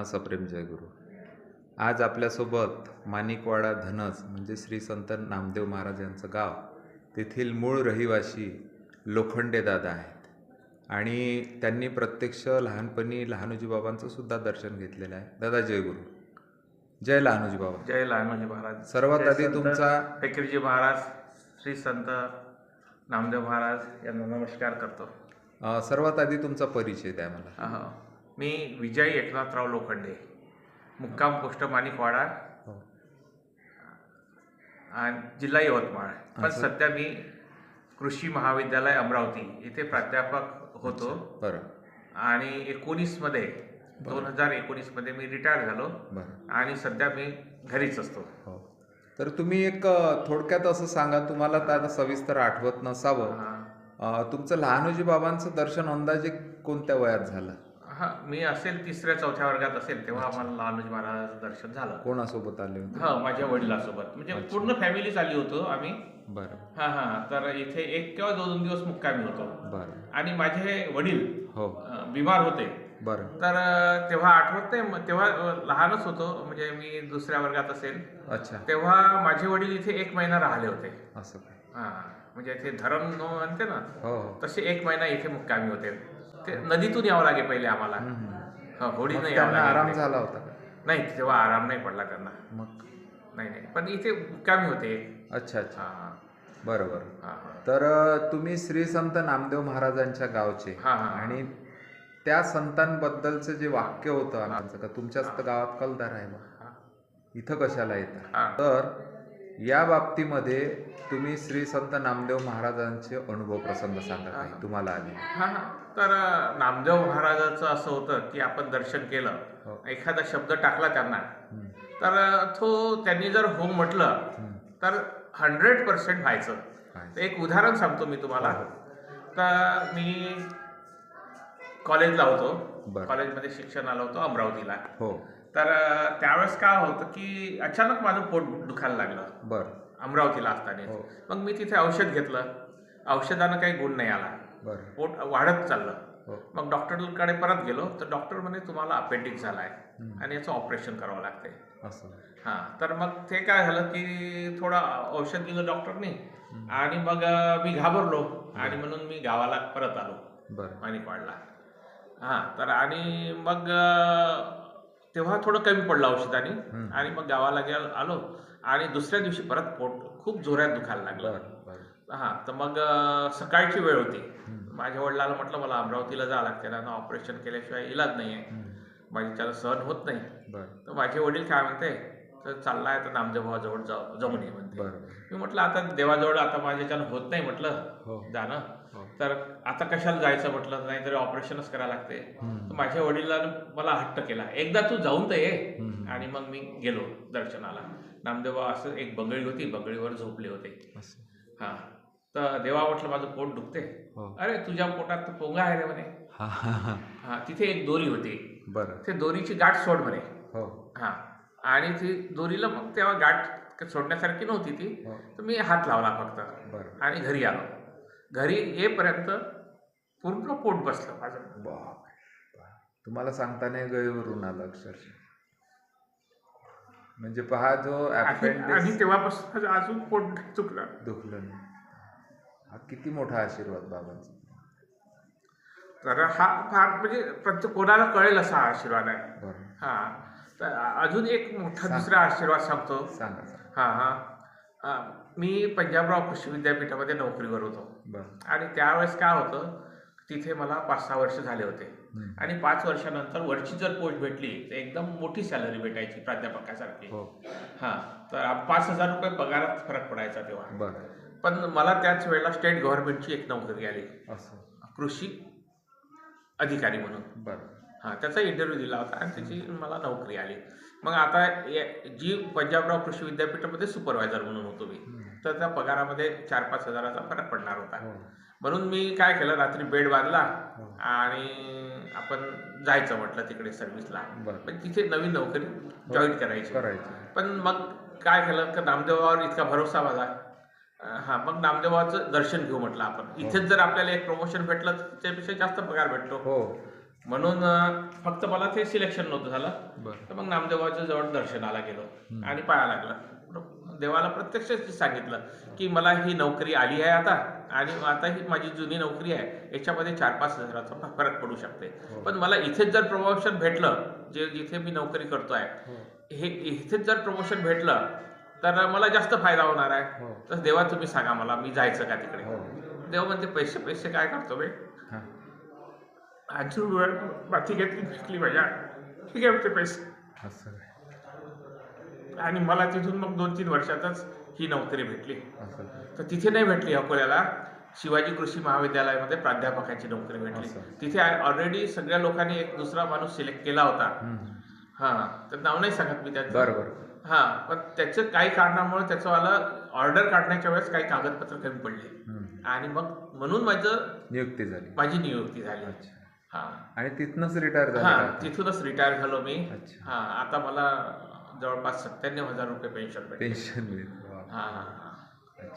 सप्रेम जयगुरु. आज आपल्यासोबत माणिकवाडा धनस म्हणजे श्री संत नामदेव महाराज यांचं गाव, तेथील मूळ रहिवासी लोखंडे दादा आहेत. आणि त्यांनी प्रत्यक्ष लहानपणी लहानोजी बाबांचं सुद्धा दर्शन घेतलेलं आहे. दादा जयगुरु. जय लहानोजी बाबा. जय लहानोजी महाराज. सर्वात आधी तुमचा टेकरीजी महाराज, श्री संत नामदेव महाराज यांना नमस्कार करतो. सर्वात आधी तुमचा परिचय द्या मला. मी विजय एकनाथराव लोखंडे, मुक्काम पोस्ट माणिकवाडा आणि जिल्हा यवतमाळ. पण सध्या मी कृषी महाविद्यालय अमरावती इथे प्राध्यापक होतो. आणि 2019 मध्ये मी रिटायर झालो आणि सध्या मी घरीच असतो. तर तुम्ही एक थोडक्यात असं सांगा, तुम्हाला तर आता सविस्तर आठवत नसावं, तुमचं लहानोजी बाबांचं दर्शन अंदाजे कोणत्या वयात झालं? मी असेल 3ऱ्या-4थ्या वर्गात असेल तेव्हा आम्हाला लहानोजी महाराज दर्शन झालं. कोणासोबत आले होते? माझ्या वडिलांसोबत, म्हणजे पूर्ण फॅमिली चालली होतो आम्ही. बरं. तर इथे 1 किंवा 2 दिवस मुक्कामी होतो. बरं. आणि माझे वडील बिमार होते. बरं. तर तेव्हा आठवत नाही, तेव्हा लहानच होतो, म्हणजे मी 2ऱ्या वर्गात असेल. अच्छा. तेव्हा माझे वडील इथे 1 महिना राहिले होते. असं म्हणजे इथे धरण म्हणते ना, तसे 1 महिना इथे मुक्कामी होते. ते नदीतून यावं लागे पहिले आम्हाला, होडीनं यावं लागे. आराम झाला होता? नाही, तेव्हा आराम नाही पडला त्यांना. मग नाही, पण इथे मुक्कामी होते. अच्छा. बरोबर. तर तुम्ही श्री संत नामदेव महाराजांच्या गावचे, आणि त्या संतांबद्दलचं जे वाक्य होतं आमचं, का तुमच्याच गावात कलदार आहे बा, इथं कशाला येतात? तर या बाबतीमध्ये तुम्ही श्री संत नामदेव महाराजांचे अनुभव प्रसंग सांगा काही तुम्हाला आले. तर नामदेव महाराजांचं असं होतं की आपण दर्शन केलं, एखादा शब्द टाकला त्यांना, तर तो त्यांनी जर हो म्हटलं तर 100% व्हायचं. एक उदाहरण सांगतो मी तुम्हाला. तर मी कॉलेजला होतो, कॉलेजमध्ये शिक्षणाला होतो अमरावतीला. तर त्यावेळेस काय होतं की अचानक माझं पोट दुखायला लागलं अमरावतीला असताना. मग मी तिथे औषध घेतलं, औषधानं काही गुण नाही आला, पोट वाढत चाललं. मग डॉक्टरकडे परत गेलो, तर डॉक्टर म्हणे तुम्हाला अपेंडिक्स झालाय आणि याचं ऑपरेशन करावं लागतंय. तर मग ते काय झालं की थोडं औषध दिलं डॉक्टरने, आणि मग मी घाबरलो, आणि म्हणून मी गावाला परत आलो माणिकवाडला. तर आणि मग तेव्हा थोडं कमी पडलं औषधाने, आणि मग गावाला आलो, आणि दुसऱ्या दिवशी परत पोट खूप जोरात दुखायला लागलं. तर मग सकाळची वेळ होती. माझ्या वडिलांना म्हटलं मला अमरावतीला जावं लागते ना, ऑपरेशन केल्याशिवाय इलाज नाही आहे, माझी त्याला सहन होत नाही. तर माझे वडील काय म्हणते, तर चाललाय तर नामदेवाजवळ जाऊन ये म्हणते. मी म्हटलं आता देवाजवळ आता माझ्याच्यानं होत नाही म्हटलं जाणं, तर आता कशाला जायचं म्हटलं, नाहीतरी ऑपरेशनच करायला लागते. तर माझ्या वडिलांनी मला हट्ट केला, एकदा तू जाऊन तर ये. आणि मग मी गेलो दर्शनाला. नामदेवा असं एक बंगळी होती, बंगळीवर झोपले होते. तर देवा म्हटलं माझं पोट दुखते. अरे तुझ्या पोटात तर पोंगा आहे रे म्हणे. तिथे एक दोरी होती, ते दोरीची गाठ सोड म्हणे. आणि ती दोरीला मग तेव्हा गाठ सोडण्यासारखी नव्हती ती, तर मी हात लावला फक्त, आणि घरी आलो. घरी येईपर्यंत पूर्ण पोट बसलं माझं. तुम्हाला सांगताना गळीवरून आलं अक्षरशः. म्हणजे पहा, जो आणि तेव्हापासून अजून पोट दुखलं. हा किती मोठा आशीर्वाद बाबांचा. तर हा फार म्हणजे प्रत्येक कोणाला कळेल असा आशीर्वाद आहे. तर अजून एक मोठा दुसरा आशीर्वाद सांगतो. मी पंजाबराव कृषी विद्यापीठामध्ये नोकरीवर होतो, आणि त्यावेळेस काय होतं, तिथे मला 5-6 वर्ष झाले होते. आणि 5 वर्षानंतर वरची जर पोस्ट भेटली तर एकदम मोठी सॅलरी भेटायची प्राध्यापकासारखी. तर 5,000 रुपये पगारात फरक पडायचा तेव्हा. पण मला त्याच वेळेला स्टेट गव्हर्नमेंटची एक नोकरी आली, कृषी अधिकारी म्हणून. त्याचा इंटरव्ह्यू दिला होता, आणि त्याची मला नोकरी आली. मग आता जी पंजाबराव कृषी विद्यापीठामध्ये सुपरवायझर म्हणून होतो मी, तर त्या पगारामध्ये 4-5 हजाराचा फरक पडणार होता. म्हणून मी काय केलं, रात्री बेड बांधला आणि आपण जायचं म्हटलं तिकडे सर्व्हिसला. पण तिथे नवीन नोकरी जॉईन करायची. पण मग काय केलं की नामदेवावर इतका भरोसा माझा, मग नामदेवाचं दर्शन घेऊ म्हटलं आपण. इथेच जर आपल्याला एक प्रमोशन भेटलं तर त्यापेक्षा जास्त पगार भेटतो. म्हणून फक्त मला ते सिलेक्शन नव्हतं झालं. बरं. तर मग नामदेवाच्या जवळ दर्शनाला गेलो आणि पाया लागला. देवाला प्रत्यक्षच सांगितलं की मला ही नोकरी आली आहे आता, आणि आता ही माझी जुनी नोकरी आहे, याच्यामध्ये 4-5 हजाराचा फरक पडू शकते, पण मला इथेच जर प्रमोशन भेटलं, जिथे मी नोकरी करतोय हे इथेच जर प्रमोशन भेटलं तर मला जास्त फायदा होणार आहे. तर देवा तुम्ही सांगा मला, मी जायचं का तिकडे? देव म्हणते पैसे पैसे काय करतो बे, आजची वेळ माती घेतली फेकली माझ्या, ठीक आहे ते पैसे. आणि मला तिथून मग 2-3 वर्षातच ही नोकरी भेटली. तर तिथे नाही भेटली अकोल्याला, शिवाजी कृषी महाविद्यालयामध्ये प्राध्यापकाची नोकरी भेटली. तिथे ऑलरेडी सगळ्या लोकांनी एक दुसरा माणूस सिलेक्ट केला होता. तर नाव नाही सांगत मी त्याचं. बरोबर. पण त्याचं काही कारणामुळे त्याचं मला ऑर्डर काढण्याच्या वेळेस काही कागदपत्र कमी पडले, आणि मग म्हणून माझी नियुक्ती झाली. आणि तिथूनच रिटायर झाला. तिथूनच रिटायर झालो मी. आता मला जवळपास 97,000 रुपये पेन्शन भेटते. पेन्शन मिळते.